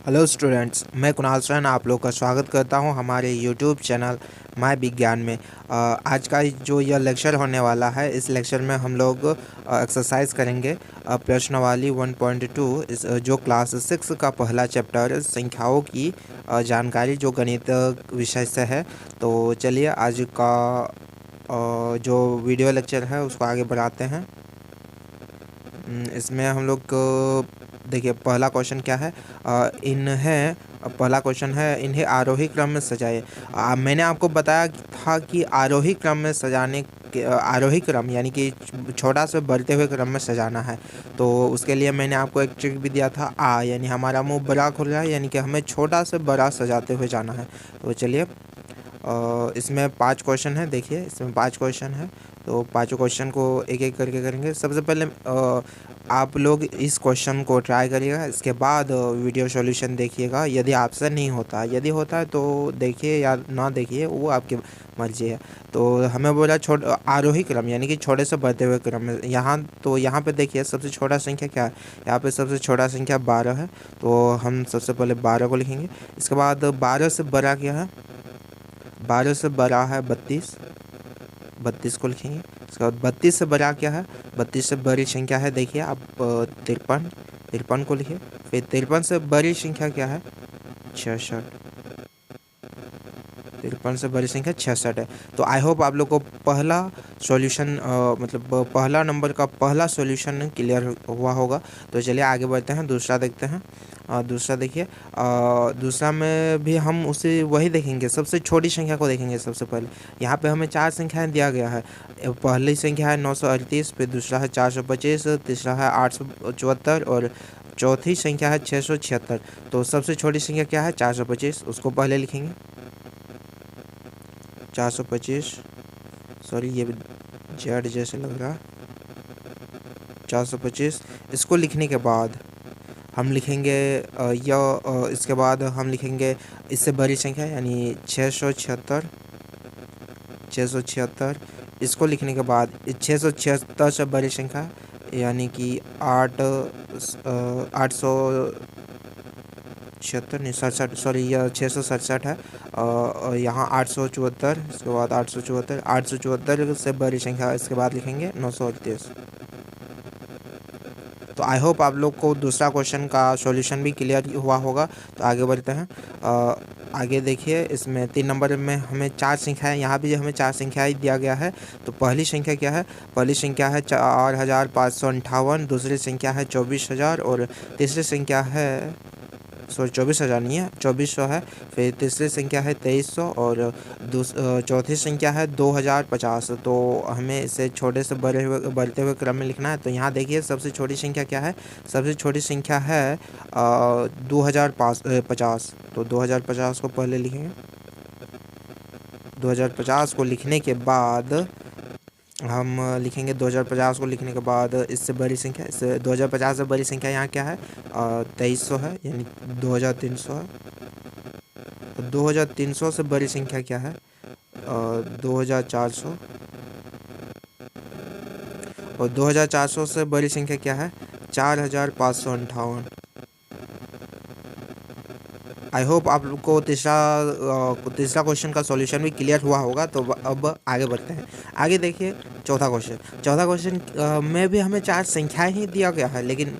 Hello students, मैं Kunal San आप लोग का स्वागत करता हूं हमारे यूट्यूब चैनल माय विज्ञान में। आज का जो यह लेक्चर होने वाला है, इस लेक्चर में हम लोग एक्सरसाइज करेंगे प्रश्नावली 1.2 जो क्लास 6 का पहला चैप्टर संख्याओं की जानकारी जो गणित विषय से है। तो चलिए आज का जो वीडियो लेक्चर है उसको आगे बढ़ाते हैं। इसमें हम लोग देखिए पहला क्वेश्चन क्या है। पहला क्वेश्चन है इन्हें आरोही क्रम में सजाए। मैंने आपको बताया था कि आरोही क्रम में सजाने के आरोही क्रम यानी कि छोटा से बढ़ते हुए क्रम में सजाना है। तो उसके लिए मैंने आपको एक ट्रिक भी दिया था, यानी हमारा मुंह बड़ा खुल रहा है, यानी कि हमें छोटा से बड़ा सजाते हुए जाना है। तो चलिए इसमें 5 क्वेश्चन है। देखिए इसमें 5 क्वेश्चन है, तो पांचों क्वेश्चन को एक एक करके करेंगे। सबसे पहले आप लोग इस क्वेश्चन को ट्राई करिएगा, इसके बाद वीडियो सॉल्यूशन देखिएगा। यदि आपसे नहीं होता, यदि होता है तो देखिए या ना देखिए, वो आपकी मर्जी है। तो हमें बोला आरोही क्रम यानी कि छोटे से बढ़ते हुए क्रम में। यहाँ पे देखिए सबसे छोटा संख्या क्या है। यहाँ पे सबसे छोटा संख्या 12 है, तो हम सबसे पहले 12 को लिखेंगे। इसके बाद 12 से बड़ा क्या है, 12 से बड़ा है 32, 32 को लिखेंगे। इसके बाद 32 से बड़ा क्या है, 32 से बड़ी संख्या है, देखिए आप 53, 53 को लिखिए। फिर 53 से बड़ी संख्या क्या है, 66, 53 से बड़ी संख्या 66 है। तो आई होप आप लोग को पहला सॉल्यूशन मतलब पहला नंबर का पहला सॉल्यूशन क्लियर हुआ होगा। तो चलिए आगे बढ़ते हैं, दूसरा देखते हैं। दूसरा देखिए, दूसरा में भी हम उसे वही देखेंगे, सबसे छोटी संख्या को देखेंगे। सबसे पहले यहाँ पे हमें 4 संख्याएं दिया गया है। पहली संख्या है 938, फिर दूसरा है 425, तीसरा है 874 और चौथी संख्या है 676। तो सबसे छोटी संख्या क्या है, 425, उसको पहले लिखेंगे। 425, सॉरी ये जेड जैसे लग रहा है, 425। इसको लिखने के बाद हम लिखेंगे इसके बाद हम लिखेंगे इससे बड़ी संख्या यानी 676, 676। इसको लिखने के बाद 676 से बड़ी संख्या यानी कि 867 नहीं 67, सॉरी यह 667 है। यहाँ 874, इसके बाद 874, 874 से बड़ी संख्या इसके बाद लिखेंगे 938। तो आई होप आप लोग को दूसरा क्वेश्चन का सॉल्यूशन भी क्लियर हुआ होगा। तो आगे बढ़ते हैं। आगे देखिए, इसमें 3 नंबर में हमें 4 संख्याएं, यहाँ भी हमें 4 संख्याएं दिया गया है। तो पहली संख्या क्या है, पहली संख्या है 4558, दूसरी संख्या है 24000 और तीसरी संख्या है, सॉरी 24,000 नहीं है, 2400 है। फिर तीसरी संख्या है 2300 और चौथी संख्या है 2050। तो हमें इसे छोटे से बढ़ते हुए क्रम में लिखना है। तो यहाँ देखिए सबसे छोटी संख्या क्या है, सबसे छोटी संख्या है 2050। तो 2050 को पहले लिखेंगे। 2050 को लिखने के बाद हम लिखेंगे 2050 को लिखने के बाद इससे बड़ी संख्या, इससे 2050 से बड़ी संख्या यहाँ क्या है, 2300 है, यानी 2300 है। 2300 से बड़ी संख्या क्या है, 2400 और 2400 से बड़ी संख्या क्या है, 4558। आई होप आप लोग को तीसरा क्वेश्चन का सॉल्यूशन भी क्लियर हुआ होगा। तो अब आगे बढ़ते हैं। आगे देखिए चौथा क्वेश्चन में भी हमें 4 संख्याएं ही दिया गया है, लेकिन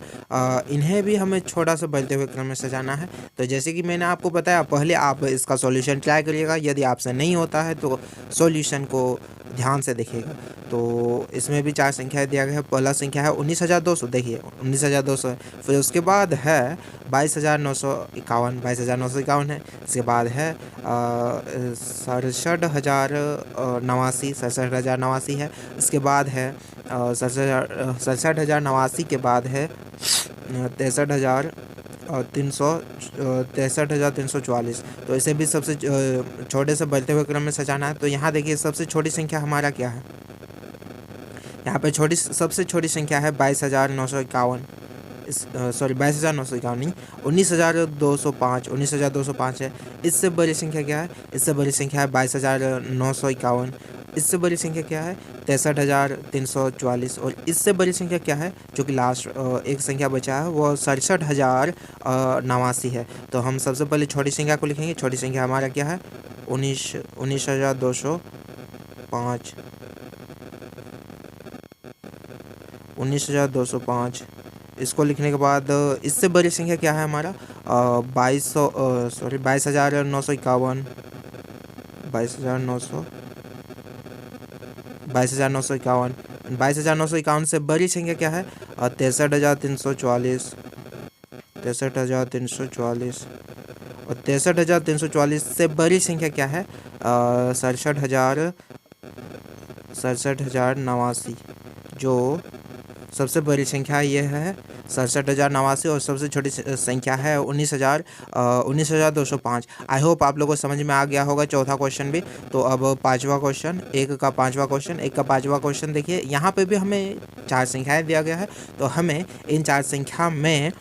इन्हें भी हमें छोटा सा बढ़ते हुए क्रम में सजाना है। तो जैसे कि मैंने आपको बताया, पहले आप इसका सॉल्यूशन ट्राई करिएगा। यदि आपसे नहीं होता है तो सॉल्यूशन को ध्यान से देखिएगा। तो इसमें भी 4 संख्याएं दिया गया है। पहला संख्या है 19,200, देखिए 19,200 है। फिर उसके बाद है 22,951, 22,951 है। इसके बाद है 67,089, 67,089 है। इसके बाद है 67,089 के बाद है 63,344। तो इसे भी सबसे छोटे से बढ़ते हुए क्रम में सजाना है। तो यहाँ देखिए सबसे छोटी संख्या हमारा क्या है, यहाँ पे सबसे छोटी संख्या है 22,951, सॉरी 22,951 नहीं, 19,205, 19,205 है। इससे बड़ी संख्या क्या है, इससे बड़ी संख्या है 22,951। इससे बड़ी संख्या क्या है 63,344। और इससे बड़ी संख्या क्या है, जो कि लास्ट एक संख्या बचा है, वो 67,089 है। तो हम सबसे पहले छोटी संख्या को लिखेंगे। छोटी संख्या हमारा क्या है 19,205। 19,205 इसको लिखने के बाद इससे बड़ी संख्या क्या है हमारा 22,951। 22,951 22,951 से बड़ी संख्या क्या है 63,344। 63,344 और 63,344 से बड़ी संख्या क्या है 67,089, जो सबसे बड़ी संख्या ये है 67,089 और सबसे छोटी संख्या है 19,205। आई होप आप लोगों को समझ में आ गया होगा चौथा क्वेश्चन भी। तो अब पांचवा क्वेश्चन, एक का पांचवा क्वेश्चन देखिए। यहाँ पे भी हमें चार संख्याएं दिया गया है, तो हमें इन चार संख्या में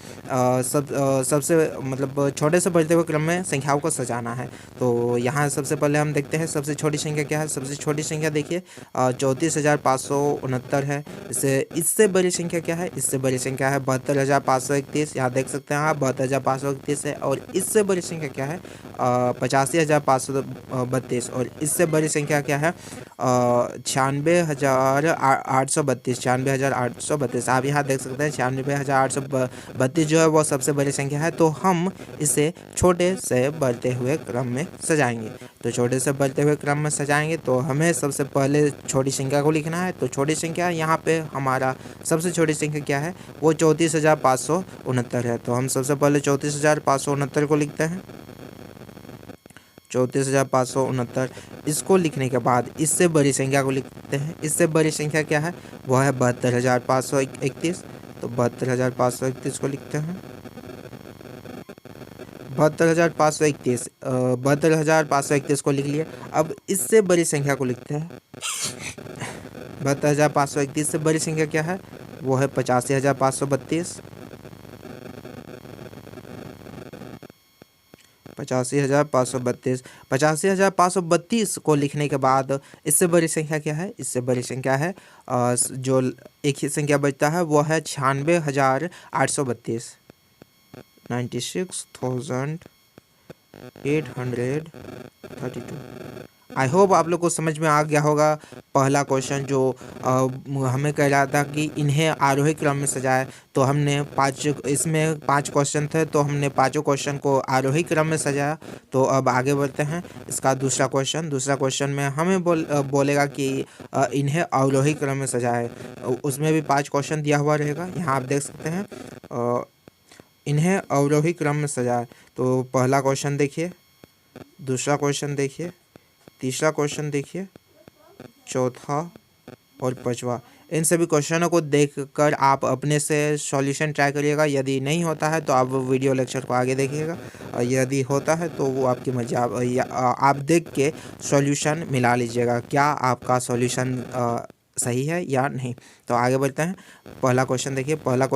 सबसे मतलब छोटे से बढ़ते हुए क्रम में संख्याओं को सजाना है। तो यहाँ सबसे पहले हम देखते हैं सबसे छोटी संख्या क्या है। सबसे छोटी संख्या देखिए 34,569 है। इससे बड़ी संख्या क्या है, इससे बड़ी संख्या है 72,531। यहाँ देख सकते हैं आप 72,531 है। और इससे बड़ी संख्या क्या है 85,532। और इससे बड़ी संख्या क्या है 96,832। 96,832 आप यहाँ देख सकते हैं 96,832 जो है वो सबसे बड़ी संख्या है। तो हम इसे छोटे से बढ़ते हुए क्रम में सजाएंगे। तो छोटे से बढ़ते हुए क्रम में सजाएंगे तो हमें सबसे पहले छोटी संख्या को लिखना है। तो छोटी संख्या यहाँ पे हमारा सबसे छोटी संख्या क्या है वो 34,569 है। तो हम सबसे पहले 34,569 को लिखते हैं। 34,569 इसको लिखने के बाद इससे बड़ी संख्या को लिखते हैं। इससे बड़ी संख्या क्या है वो है 72,531। तो 72,531 को लिखते हैं। 72,531 72,531 को लिख लिए। अब इससे बड़ी संख्या को लिखते हैं। 72,531 से बड़ी संख्या क्या है वो है 85,532। 85,532 85,532 को लिखने के बाद इससे बड़ी संख्या क्या है, इससे बड़ी संख्या है जो एक ही संख्या बचता है वो है 96,832। 96,832। आई होप आप लोग को समझ में आ गया होगा पहला क्वेश्चन जो हमें कह रहा था कि इन्हें आरोही क्रम में सजाए। तो हमने इसमें 5 क्वेश्चन थे, तो हमने पांचों क्वेश्चन को आरोही क्रम में सजाया। तो अब आगे बढ़ते हैं। इसका दूसरा क्वेश्चन में हमें बोलेगा कि इन्हें अवरोही क्रम में सजाए। उसमें भी 5 क्वेश्चन दिया हुआ रहेगा, यहाँ आप देख सकते हैं। इन्हें अवरोही क्रम में सजाए। तो पहला क्वेश्चन देखिए, दूसरा क्वेश्चन देखिए, तीसरा क्वेश्चन देखिए, चौथा और पांचवा। इन सभी क्वेश्चनों को देखकर आप अपने से सॉल्यूशन ट्राई करिएगा। यदि नहीं होता है तो आप वीडियो लेक्चर को आगे देखिएगा, और यदि होता है तो वो आपकी मर्जी। आप देख के सॉल्यूशन मिला लीजिएगा, क्या आपका सॉल्यूशन सही है या नहीं। तो आगे बढ़ते हैं। पहला क्वेश्चन देखिए। पहला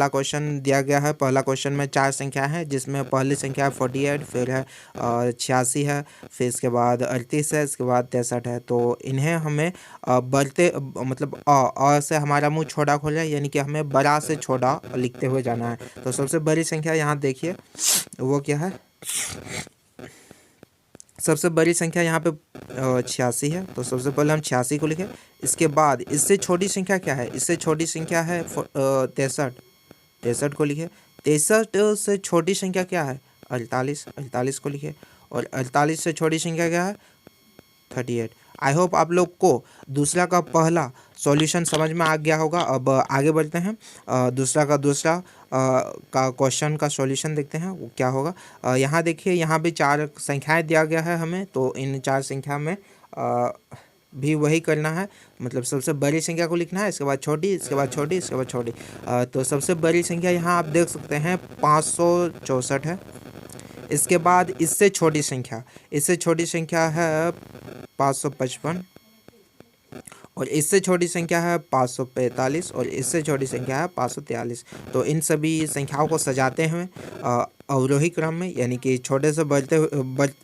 क्वेश्चन दिया गया है। पहला क्वेश्चन में 4 संख्या है, जिसमें पहली संख्या है 48, फिर है 86 है, फिर इसके बाद 38 है, इसके बाद 63 है। तो इन्हें हमें बढ़ते मतलब अ से हमारा मुंह छोटा खोल है, यानी कि हमें बड़ा से छोटा लिखते हुए जाना है। तो सबसे बड़ी संख्या यहाँ देखिए वो क्या है, सबसे बड़ी संख्या यहाँ पे 86 है। तो सबसे पहले हम 86 को लिखें। इसके बाद इससे छोटी संख्या क्या है, इससे छोटी संख्या है 63। 63 को लिखे। 63 से छोटी संख्या क्या है 48। 48 को लिखे। और 48 से छोटी संख्या क्या है 38। आई होप आप लोग को दूसरा का पहला सॉल्यूशन समझ में आ गया होगा। अब आगे बढ़ते हैं। दूसरा का क्वेश्चन का सॉल्यूशन देखते हैं वो क्या होगा। यहाँ देखिए, यहाँ भी 4 संख्याएं दिया गया है हमें। तो इन 4 संख्या में भी वही करना है, मतलब सबसे बड़ी संख्या को लिखना है, इसके बाद छोटी, इसके बाद छोटी, इसके बाद छोटी। तो सबसे बड़ी संख्या यहाँ आप देख सकते हैं 564 है। इसके बाद इससे छोटी संख्या है 555, और इससे छोटी संख्या है 545, और इससे छोटी संख्या है 543। तो इन सभी संख्याओं को सजाते हुए अवरोही क्रम में, यानी कि छोटे से बढ़ते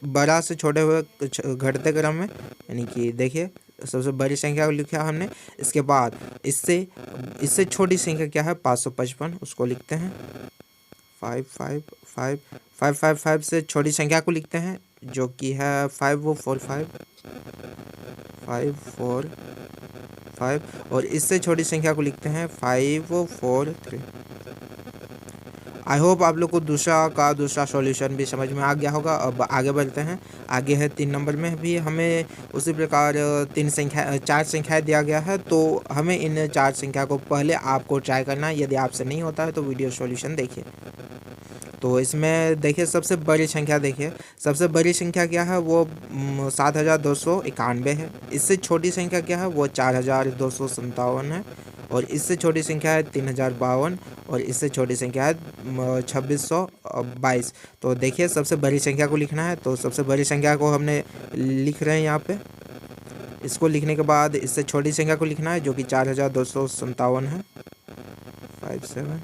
बड़ा से छोटे हुए घटते क्रम में, यानी कि देखिए सबसे बड़ी संख्या को लिखा हमने। इसके बाद इससे इससे छोटी संख्या क्या है 555, उसको लिखते हैं 555 555 से छोटी संख्या को लिखते हैं जो कि है 5445 545, और इससे छोटी संख्या को लिखते हैं 543। आई होप आप लोग को दूसरा सॉल्यूशन भी समझ में आ गया होगा। अब आगे बढ़ते हैं। आगे है 3 नंबर में भी हमें उसी प्रकार 4 संख्याएं दिया गया है, तो हमें इन 4 संख्या को पहले आपको ट्राई करना है। यदि आपसे नहीं होता है तो वीडियो सॉल्यूशन देखिए। तो इसमें देखिए सबसे बड़ी संख्या देखिए, सबसे बड़ी संख्या क्या है वो 7291 है। इससे छोटी संख्या क्या है वो 4257 है, और इससे छोटी संख्या है 3052, और इससे छोटी संख्या है 2622। तो देखिए सबसे बड़ी संख्या को लिखना है, तो सबसे बड़ी संख्या को हमने लिख रहे हैं यहाँ पे। इसको लिखने के बाद इससे छोटी संख्या को लिखना है जो कि 4257 है 57,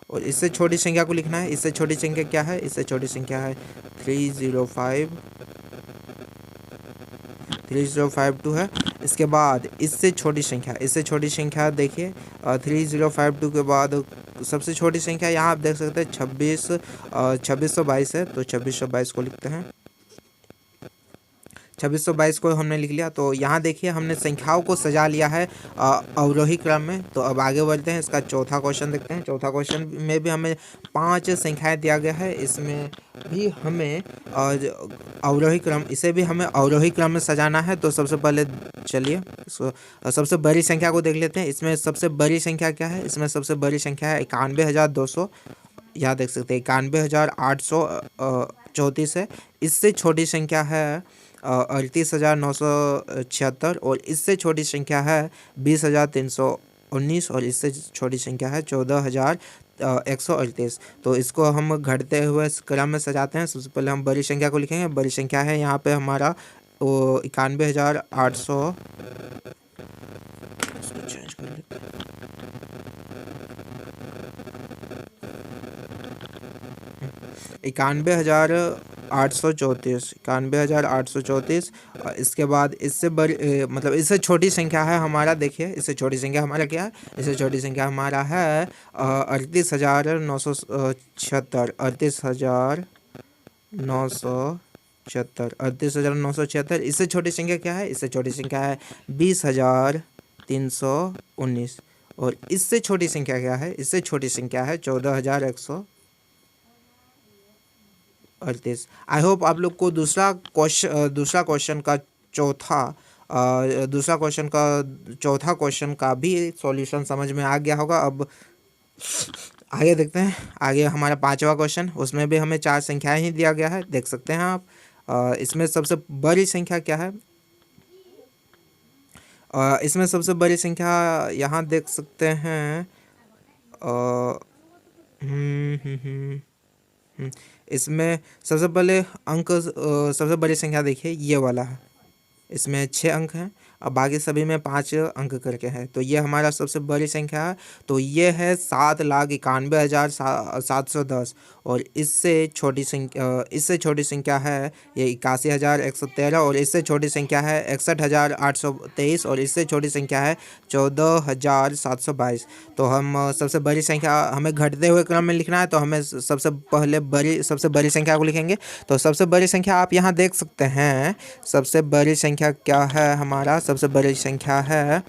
और इससे छोटी संख्या को लिखना है। इससे छोटी संख्या क्या है, इससे छोटी संख्या है 3052 है। इसके बाद इससे छोटी संख्या देखिए 3052 के बाद सबसे छोटी संख्या यहाँ आप देख सकते हैं 2622 है, तो 2622 को लिखते हैं। 2622 को हमने लिख लिया। तो यहाँ देखिए हमने संख्याओं को सजा लिया है अवरोही क्रम में। तो अब आगे बढ़ते हैं, इसका चौथा क्वेश्चन देखते हैं। चौथा क्वेश्चन में भी हमें 5 संख्याएं दिया गया है। इसमें भी हमें इसे भी हमें अवरोही क्रम में सजाना है। तो सबसे पहले चलिए सबसे बड़ी संख्या को देख लेते हैं। इसमें सबसे बड़ी संख्या क्या है, इसमें सबसे बड़ी संख्या है 91,200। यहाँ देख सकते हैं 91,834 है। इससे छोटी संख्या है 38,976, और इससे छोटी संख्या है 20,319, और इससे छोटी संख्या है 14,138। तो इसको हम घटते हुए क्रम में सजाते हैं। सबसे पहले हम बड़ी संख्या को लिखेंगे। बड़ी संख्या है यहाँ पे हमारा 91,800, इसको चेंज कर लेते हैं 91,834। इसके बाद इससे बड़ी मतलब इससे छोटी संख्या है हमारा, देखिए इससे छोटी संख्या हमारा क्या है, इससे छोटी संख्या हमारा है 38,976 38,976। इससे छोटी संख्या क्या है, इससे छोटी संख्या है 20,319, और इससे छोटी संख्या क्या है, इससे छोटी संख्या है 14,138। आई होप आप लोग को दूसरा क्वेश्चन का चौथा क्वेश्चन का भी सॉल्यूशन समझ में आ गया होगा। अब आगे देखते हैं। आगे हमारा 5वां क्वेश्चन, उसमें भी हमें 4 संख्याएं ही दिया गया है, देख सकते हैं आप। इसमें सबसे बड़ी संख्या क्या है, इसमें सबसे बड़ी संख्या यहाँ देख सकते हैं। इसमें सबसे पहले अंक सबसे बड़ी संख्या देखिए ये वाला है, इसमें 6 अंक हैं, और बाकी सभी में 5 अंक करके हैं। तो ये हमारा सबसे बड़ी संख्या है। तो ये है 7,91,710, और इससे छोटी संख्या है ये 81,113, और इससे छोटी संख्या है 61,823, और इससे छोटी संख्या है 14,722। तो हम सबसे बड़ी संख्या हमें घटते हुए क्रम में लिखना है, तो हमें सबसे बड़ी संख्या को लिखेंगे। तो सबसे बड़ी संख्या आप यहाँ देख सकते हैं। सबसे बड़ी संख्या क्या है हमारा, सबसे बड़ी संख्या है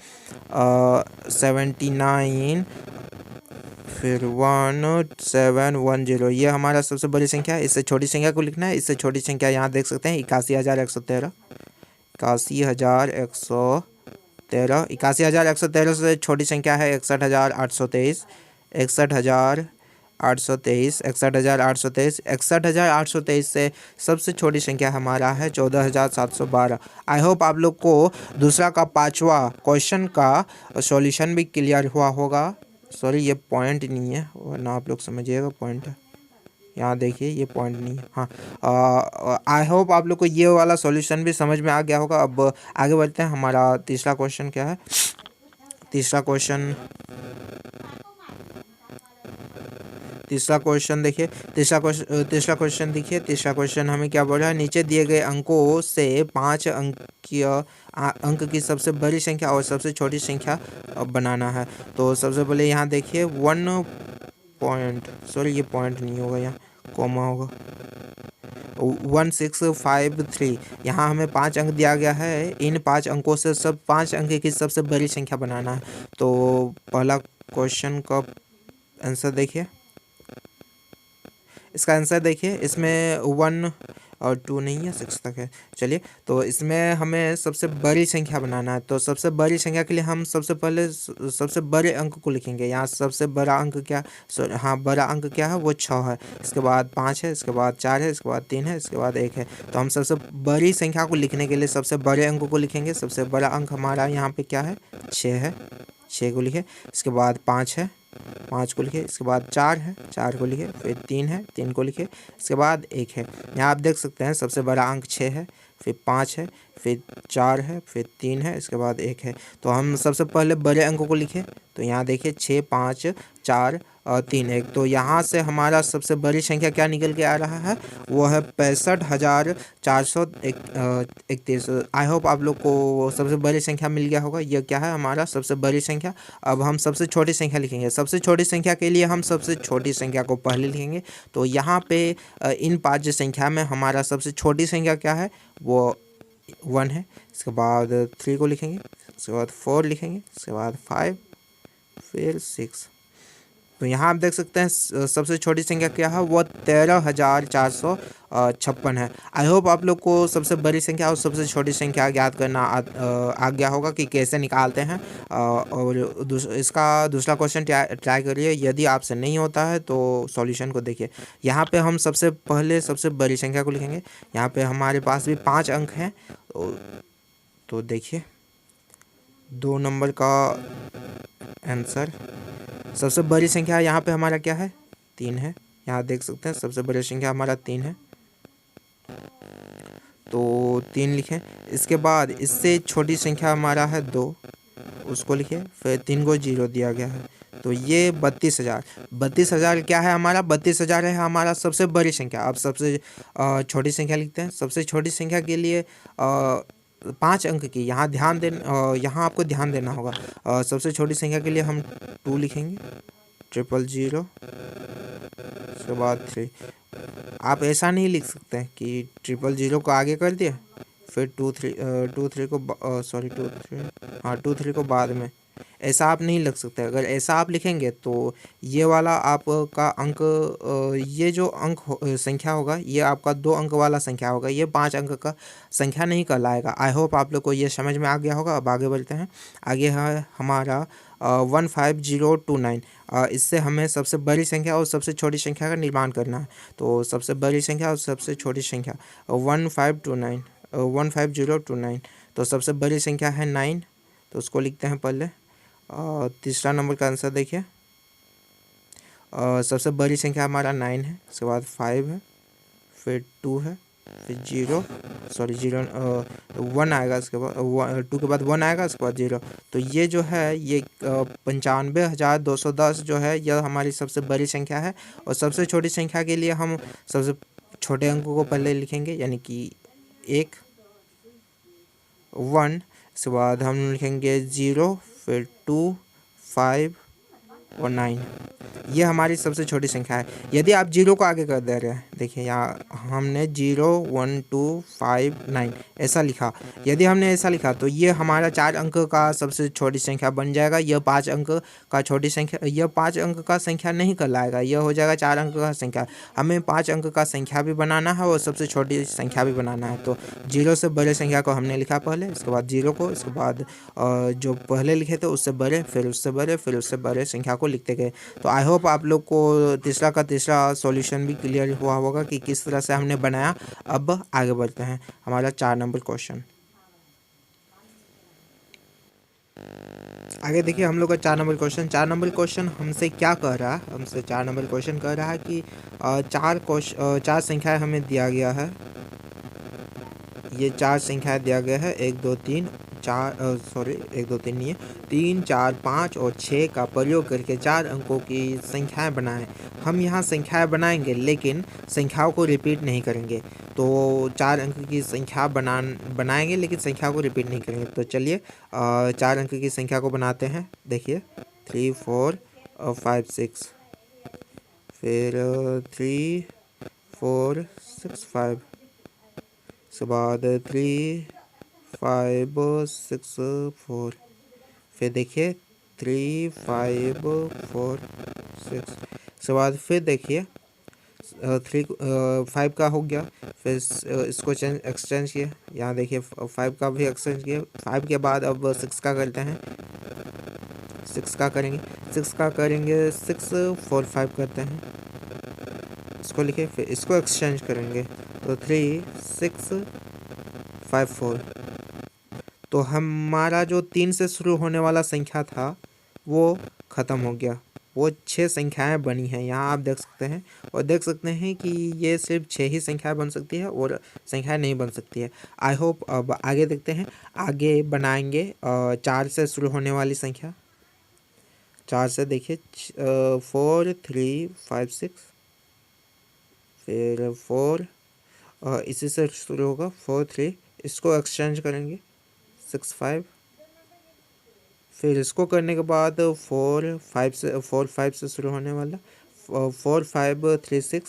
79, फिर 1710, ये हमारा सबसे बड़ी संख्या है। इससे छोटी संख्या को लिखना है। इससे छोटी संख्या यहाँ देख सकते हैं 81,113, 81,113। 81,113 से छोटी संख्या है 61,823, 61,823, 61,823। 61,823 से सबसे छोटी संख्या हमारा है 14,712। आई होप आप लोग को दूसरा का 5वां क्वेश्चन का सॉल्यूशन भी क्लियर हुआ होगा। सॉरी ये पॉइंट नहीं है, वरना आप लोग समझिएगा पॉइंट है। यहाँ देखिए ये पॉइंट नहीं है। हाँ, आई होप आप लोग को ये वाला सॉल्यूशन भी समझ में आ गया होगा। अब आगे बढ़ते हैं। हमारा तीसरा क्वेश्चन क्या है, तीसरा क्वेश्चन देखिए। तीसरा क्वेश्चन देखिए। तीसरा क्वेश्चन हमें क्या बोल रहा है, नीचे दिए गए अंकों से 5 अंक की सबसे बड़ी संख्या और सबसे छोटी संख्या बनाना है। तो सबसे पहले यहाँ देखिए 1 पॉइंट नहीं होगा, यहाँ कॉमा होगा। 1653, यहाँ हमें 5 अंक दिया गया है। इन 5 अंकों से सब 5 अंक की सबसे बड़ी संख्या बनाना है। तो पहला क्वेश्चन का आंसर देखिए। इसका आंसर देखिए, इसमें 1 और 2 नहीं है, 6 तक है। चलिए, तो इसमें हमें सबसे बड़ी संख्या बनाना है। तो सबसे बड़ी संख्या के लिए हम सबसे पहले सबसे बड़े अंक को लिखेंगे। यहाँ सबसे बड़ा अंक क्या, हाँ बड़ा अंक क्या है, वो 6 है। इसके बाद 5 है, इसके बाद 4 है, इसके बाद 3 है, इसके बाद 1 है। तो हम सबसे बड़ी संख्या को लिखने के लिए सबसे बड़े अंक को लिखेंगे। सबसे बड़ा अंक हमारा यहाँ पे क्या है, 6 है, 6 को लिखे। इसके बाद 5 है, 5 को लिखे। इसके बाद 4 है, 4 को लिखे। फिर 3 है, 3 को लिखे। इसके बाद 1 है। यहाँ आप देख सकते हैं सबसे बड़ा अंक 6 है, फिर 5 है, फिर 4 है, फिर 3 है, इसके बाद 1 है। तो हम सबसे पहले बड़े अंकों को लिखे। तो यहाँ देखिए 6, 5, 4 और 3, 1। तो यहाँ से हमारा सबसे बड़ी संख्या क्या निकल के आ रहा है, वो है 65,431। आई होप आप लोग को सबसे बड़ी संख्या मिल गया होगा। यह क्या है, हमारा सबसे बड़ी संख्या। अब हम सबसे छोटी संख्या लिखेंगे। सबसे छोटी संख्या के लिए हम सबसे छोटी संख्या को पहले लिखेंगे। तो यहाँ पे इन 5 संख्या में हमारा सबसे छोटी संख्या क्या है, वो 1 है। इसके बाद 3 को लिखेंगे, इसके बाद 4 लिखेंगे, इसके बाद 5, फिर 6। तो यहाँ आप देख सकते हैं सबसे छोटी संख्या क्या है, वो 13,456 है। आई होप आप लोग को सबसे बड़ी संख्या और सबसे छोटी संख्या ज्ञात करना आ गया होगा कि कैसे निकालते हैं। और इसका दूसरा क्वेश्चन ट्राई करिए। यदि आपसे नहीं होता है तो सॉल्यूशन को देखिए। यहाँ पे हम सबसे पहले सबसे बड़ी संख्या को लिखेंगे। यहाँ पे हमारे पास भी 5 अंक हैं। तो देखिए 2 नंबर का आंसर, सबसे बड़ी संख्या यहाँ पे हमारा क्या है, 3 है। यहाँ देख सकते हैं सबसे बड़ी संख्या हमारा 3 है। तो 3 लिखें। इसके बाद इससे छोटी संख्या हमारा है 2, उसको लिखें। फिर 3 को 0 दिया गया है। तो ये 32,000 क्या है हमारा, 32,000 है हमारा सबसे बड़ी संख्या। अब सबसे छोटी संख्या लिखते हैं। सबसे छोटी संख्या के लिए 5 अंक की यहाँ यहाँ आपको ध्यान देना होगा। सबसे छोटी संख्या के लिए हम 2 लिखेंगे, 000, उसके बाद 3। आप ऐसा नहीं लिख सकते हैं कि 000 को आगे कर दिए, फिर 2 3 को बाद में। ऐसा आप नहीं लिख सकते। अगर ऐसा आप लिखेंगे तो ये वाला आपका अंक, ये जो संख्या होगा, ये आपका 2 अंक वाला संख्या होगा। ये 5 अंक का संख्या नहीं कहलाएगा। आई होप आप लोग को ये समझ में आ गया होगा। अब आगे बढ़ते हैं। आगे है हमारा 15029। इससे हमें सबसे बड़ी संख्या और सबसे छोटी संख्या का निर्माण करना है। तो सबसे बड़ी संख्या और सबसे छोटी संख्या 15029। तो सबसे बड़ी संख्या है 9, तो उसको लिखते हैं पहले। तीसरा नंबर का आंसर देखिए। सबसे बड़ी संख्या हमारा 9 है, उसके बाद 5 है, फिर 2 है, फिर 1 आएगा। इसके बाद 2 के बाद 1 आएगा, उसके बाद 0। तो ये जो है, ये 95,210 जो है, यह हमारी सबसे बड़ी संख्या है। और सबसे छोटी संख्या के लिए हम सबसे छोटे अंकों को पहले लिखेंगे, यानी कि 1, 1। इसके बाद हम लिखेंगे 0, फिर 2, 5 और 9। ये हमारी सबसे छोटी संख्या है। यदि आप 0 को आगे कर दे रहे हैं, देखिए यहाँ हमने 0, 1, 2, 5, 9 ऐसा लिखा। यदि हमने ऐसा लिखा तो ये हमारा 4 अंक का सबसे छोटी संख्या बन जाएगा। यह 5 अंक का छोटी संख्या, यह 5 अंक का संख्या नहीं कहलाएगा, यह हो जाएगा 4 अंक का संख्या। हमें 5 अंक का संख्या भी बनाना है और सबसे छोटी संख्या भी बनाना है। तो 0 से बड़े संख्या को हमने लिखा पहले, इसके बाद 0 को, इसके बाद जो पहले लिखे थे उससे बड़े, फिर उससे बड़े, फिर उससे बड़े संख्या को लिखते गए। तो आई होप आप लोग को तीसरा का तीसरा सॉल्यूशन भी क्लियर हुआ होगा कि किस तरह से हमने बनाया। अब आगे बढ़ते हैं। हमारा 4 नंबर क्वेश्चन। आगे देखिए हम लोग का 4 नंबर क्वेश्चन। 4 नंबर क्वेश्चन हमसे क्या कह रहा है, हमसे 4 नंबर क्वेश्चन कह रहा है कि 4 संख्याएं हमें दिया गया है। ये 4 संख्याएं दिया गया है, 1 2 3 4 1 2 3 नहीं है, 3 4 5 और 6 का प्रयोग करके 4 अंकों की संख्याएं बनाएं। हम यहाँ संख्याएं बनाएंगे लेकिन संख्याओं को रिपीट नहीं करेंगे। तो 4 अंक की संख्या बनाएंगे लेकिन संख्या को रिपीट नहीं करेंगे। तो चलिए 4 अंक की संख्या को बनाते हैं। देखिए 3 4 और 5 6, फिर 3 4 6 5, उसके बाद 3 5 6 4, फिर देखिए 3 5 4 6, उसके बाद फिर देखिए 5 का हो गया, फिर इसको एक्सचेंज किया। यहाँ देखिए 5 का भी एक्सचेंज किया। 5 के बाद अब 6 का करते हैं, 6 का करेंगे, 6 4 5 करते हैं, इसको लिखे, फिर इसको एक्सचेंज करेंगे तो 3 6 5 4। तो हमारा जो 3 से शुरू होने वाला संख्या था वो ख़त्म हो गया। वो 6 संख्याएं बनी हैं, यहाँ आप देख सकते हैं। और देख सकते हैं कि ये सिर्फ 6 ही संख्याएं बन सकती है और संख्याएं नहीं बन सकती है। आई होप अब आगे देखते हैं। आगे बनाएंगे 4 से शुरू होने वाली संख्या। 4 से देखिए 4 3 5 6, फिर 4 इसी से शुरू होगा 4 3, इसको एक्सचेंज करेंगे 6 5, फिर इसको करने के बाद 4 5 से शुरू होने वाला 4 5 3 6,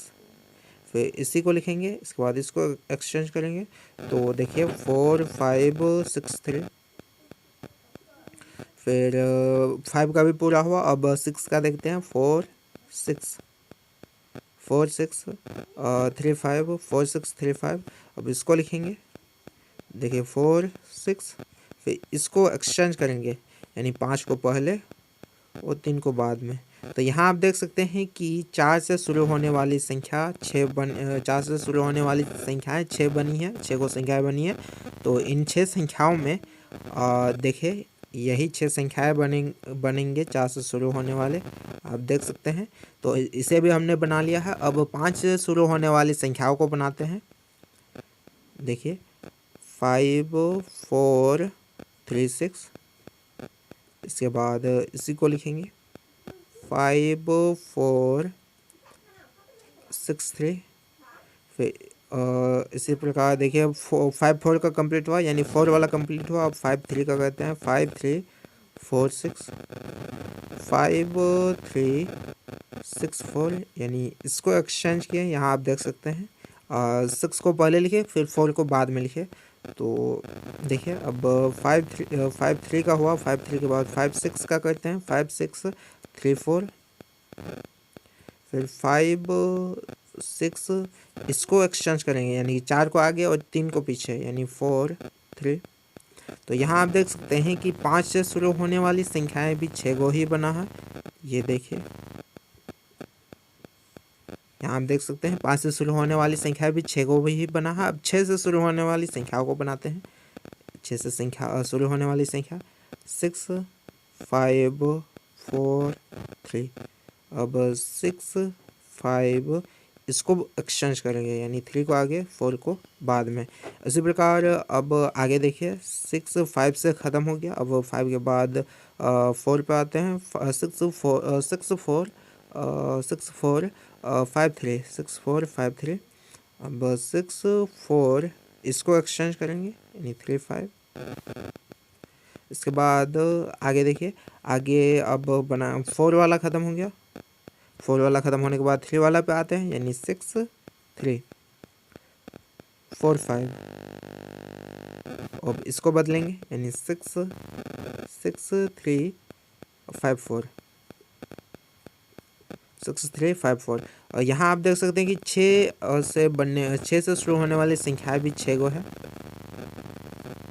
फिर इसी को लिखेंगे, इसके बाद इसको एक्सचेंज करेंगे तो देखिए 4 5 6 3, फिर 5 का भी पूरा हुआ। अब 6 का देखते हैं 4 6 3 5 4 6 3 5, अब इसको लिखेंगे, देखिए 4 6, फिर इसको एक्सचेंज करेंगे यानी 5 को पहले और 3 को बाद में। तो यहाँ आप देख सकते हैं कि 4 से शुरू होने वाली संख्या 4 से शुरू होने वाली संख्याएं 6 बनी है, 6 को संख्याएं बनी है। तो इन 6 संख्याओं में देखिए यही 6 संख्याएं बनेंगे 4 से शुरू होने वाले, आप देख सकते हैं। तो इसे भी हमने बना लिया है। अब 5 से शुरू होने वाली संख्याओं को बनाते हैं। देखिए 5 4 3 6, इसके बाद इसी को लिखेंगे 5 4 6 3, फिर इसी प्रकार देखिए 5 4 का कंप्लीट हुआ यानी 4 वाला कंप्लीट हुआ। अब 5 3 का कहते हैं 5 3 4 6 5 3 6 4, यानी इसको एक्सचेंज किए। यहाँ आप देख सकते हैं 6 को पहले लिखे फिर 4 को बाद में लिखे। तो देखिए अब 5 3 का हुआ, 5 3 के बाद 5 6 का करते हैं 5 6 3 4, फिर 5 6, इसको एक्सचेंज करेंगे यानी 4 को आगे और 3 को पीछे यानी 4 3। तो यहाँ आप देख सकते हैं कि 5 से शुरू होने वाली संख्याएं भी 6 को ही बना है। ये देखिए यहाँ आप देख सकते हैं 5 से शुरू होने वाली संख्या भी 6 को भी बना है। अब 6 से शुरू होने वाली संख्याओं को बनाते हैं। 6 से शुरू होने वाली संख्या 6 5 4 3, अब 6 5, इसको एक्सचेंज करेंगे यानी 3 को आगे 4 को बाद में। इसी प्रकार अब आगे देखिए 6 5 से ख़त्म हो गया। अब 5 के बाद 4 पे आते हैं 6 4 5 3 6 4 5 3, अब 6 4, इसको एक्सचेंज करेंगे यानी 3 5। इसके बाद आगे देखिए, आगे अब बना 4 वाला ख़त्म हो गया। 4 वाला ख़त्म होने के बाद 3 वाला पे आते हैं यानी 6 3 4 5, अब इसको बदलेंगे यानी 6 6 3 5 4 6 3 5 4। और यहाँ आप देख सकते हैं कि 6 से शुरू होने वाली संख्याएं भी 6 को है,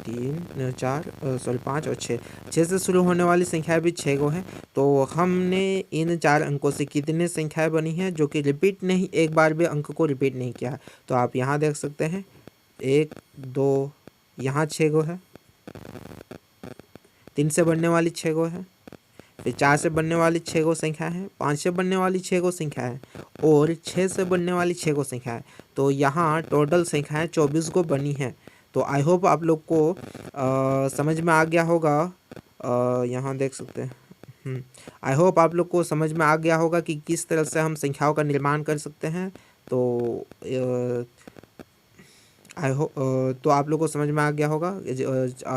5 और 6 से शुरू होने वाली संख्याएं भी 6 को है। तो हमने इन 4 अंकों से कितने संख्याएं बनी हैं जो कि रिपीट नहीं, एक बार भी अंक को रिपीट नहीं किया है। तो आप यहाँ देख सकते हैं 1 2, यहाँ 6 को है, 3 से बनने वाली 6 को है, फिर 4 से बनने वाली 6 को संख्या है, 5 से बनने वाली 6 को संख्या है और 6 से बनने वाली 6 को संख्या है। तो यहाँ टोटल संख्याएं 24 को बनी हैं। तो आई होप आप लोग को समझ में आ गया होगा। यहाँ देख सकते हैं आई होप आप लोग को समझ में आ गया होगा कि किस तरह से हम संख्याओं का निर्माण कर सकते हैं। तो तो आप लोग को समझ में आ गया होगा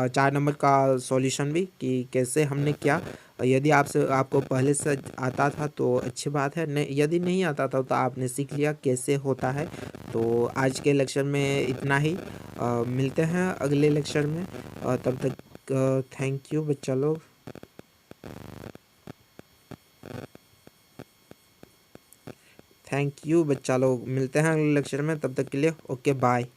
4 नंबर का सॉल्यूशन भी कि कैसे हमने किया। यदि आपसे आपको पहले से आता था तो अच्छी बात है, नहीं यदि नहीं आता था तो आपने सीख लिया कैसे होता है। तो आज के लेक्चर में इतना ही। मिलते हैं अगले लेक्चर में। तब तक थैंक यू बच्चा लोग। थैंक यू बच्चा लोग, मिलते हैं अगले लेक्चर में, तब तक के लिए ओके बाय।